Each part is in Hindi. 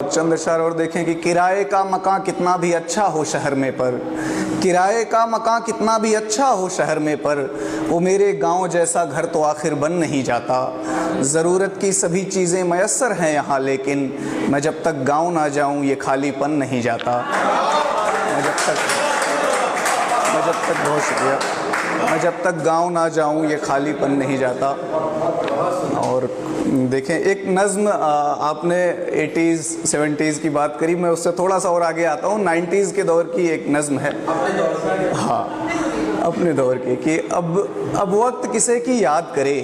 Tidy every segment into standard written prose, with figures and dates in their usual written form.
चंद अशआर और देखें कि किराए का मकान कितना भी अच्छा हो शहर में पर, किराए का मकान कितना भी अच्छा हो शहर में पर, वो मेरे गांव जैसा घर तो आखिर बन नहीं जाता। ज़रूरत की सभी चीज़ें मयस्सर हैं यहाँ, लेकिन मैं जब तक गांव ना जाऊँ ये खालीपन नहीं जाता। बहुत शुक्रिया। मैं जब तक गांव ना जाऊं ये खालीपन नहीं जाता। और देखें एक नज़्म, आपने 80s 70s की बात करी, मैं उससे थोड़ा सा और आगे आता हूँ। 90s के दौर की एक नज़्म है, हाँ अपने दौर की, कि अब वक्त किसे की याद करे,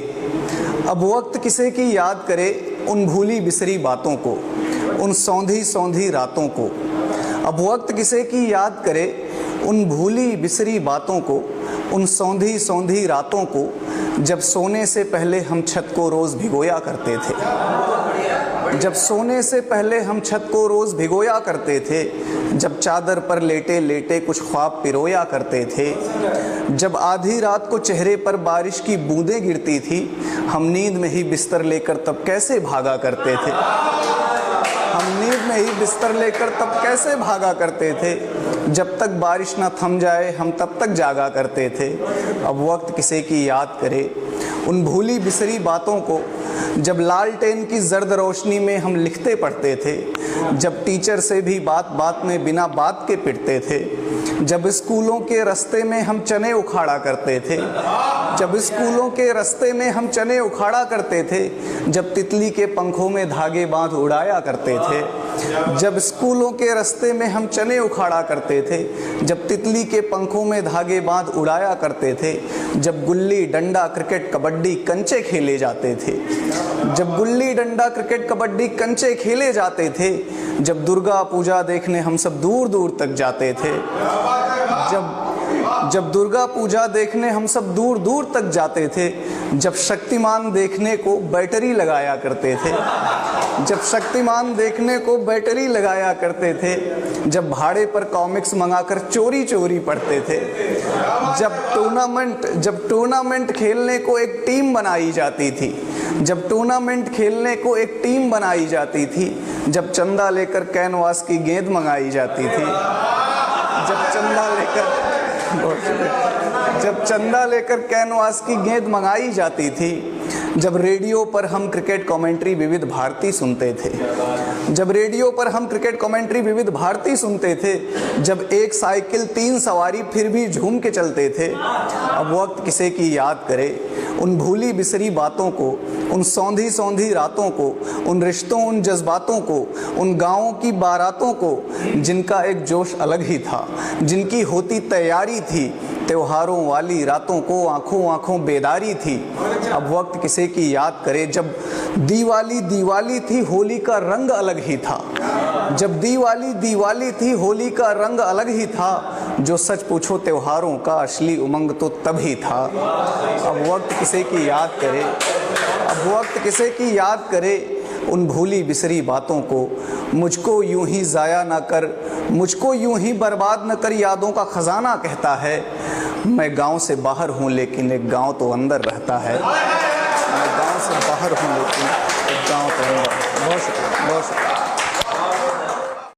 अब वक्त किसे की याद करे उन भूली बिसरी बातों को, उन सौंधी सौंधी रातों को। अब वक्त किसे की याद करे उन भूली बिसरी बातों को, उन सौंधी सौंधी रातों को, जब सोने से पहले हम छत को रोज़ भिगोया करते थे, जब सोने से पहले हम छत को रोज़ भिगोया करते थे, जब चादर पर लेटे लेटे कुछ ख्वाब पिरोया करते थे, जब आधी रात को चेहरे पर बारिश की बूंदें गिरती थी, हम नींद में ही बिस्तर लेकर तब कैसे भागा करते थे, हम नींद में ही बिस्तर लेकर तब कैसे भागा करते थे, जब तक बारिश ना थम जाए हम तब तक जागा करते थे। अब वक्त किसे की याद करे उन भूली बिसरी बातों को, जब लालटेन की जर्द रोशनी में हम लिखते पढ़ते थे, जब टीचर से भी बात बात में बिना बात के पिटते थे, जब स्कूलों के रास्ते में हम चने उखाड़ा करते थे, जब स्कूलों के रास्ते में हम चने उखाड़ा करते थे, जब तितली के पंखों में धागे बांध उड़ाया करते थे, जब स्कूलों के रास्ते में हम चने उखाड़ा करते थे, जब तितली के पंखों में धागे बांध उड़ाया करते थे, जब गुल्ली डंडा क्रिकेट कबड्डी कंचे खेले जाते थे, जब गुल्ली डंडा क्रिकेट कबड्डी कंचे खेले जाते थे, जब दुर्गा पूजा देखने हम सब दूर दूर तक जाते थे, जब दुर्गा पूजा देखने हम सब दूर दूर तक जाते थे, जब शक्तिमान देखने को बैटरी लगाया करते थे, जब शक्तिमान देखने को बैटरी लगाया करते थे, जब भाड़े पर कॉमिक्स मंगाकर चोरी चोरी पढ़ते थे, जब टूर्नामेंट खेलने को एक टीम बनाई जाती थी, जब टूर्नामेंट खेलने को एक टीम बनाई जाती थी, जब चंदा लेकर कैनवास की गेंद मंगाई जाती थी, जब चंदा लेकर कैनवास की गेंद मंगाई जाती थी, जब रेडियो पर हम क्रिकेट कमेंट्री विविध भारती सुनते थे, जब रेडियो पर हम क्रिकेट कमेंट्री विविध भारती सुनते थे, जब एक साइकिल 3 सवारी फिर भी झूम के चलते थे। अब वक्त किसे की याद करे उन भूली बिसरी बातों को, उन सौंधी सौंधी रातों को, उन रिश्तों उन जज्बातों को, उन गाँवों की बारातों को, जिनका एक जोश अलग ही था, जिनकी होती तैयारी थी, त्योहारों वाली रातों को आंखों आंखों बेदारी थी। अब वक्त किसे की याद करे जब दीवाली दीवाली थी होली का रंग अलग ही था, जब दीवाली दीवाली थी होली का रंग अलग ही था, जो सच पूछो त्योहारों का असली उमंग तो तब ही था। अब वक्त किसे की याद करे, अब वक्त किसे की याद करे उन भूली बिसरी बातों को, मुझको यूं ही ज़ाया ना कर, मुझको यूं ही बर्बाद न कर, यादों का ख़जाना कहता है। मैं गांव से बाहर हूं लेकिन एक गांव तो अंदर रहता है, मैं गांव से बाहर हूं लेकिन एक गांव तो अंदर। बहुत शुक्रिया, बहुत शुक्रिया।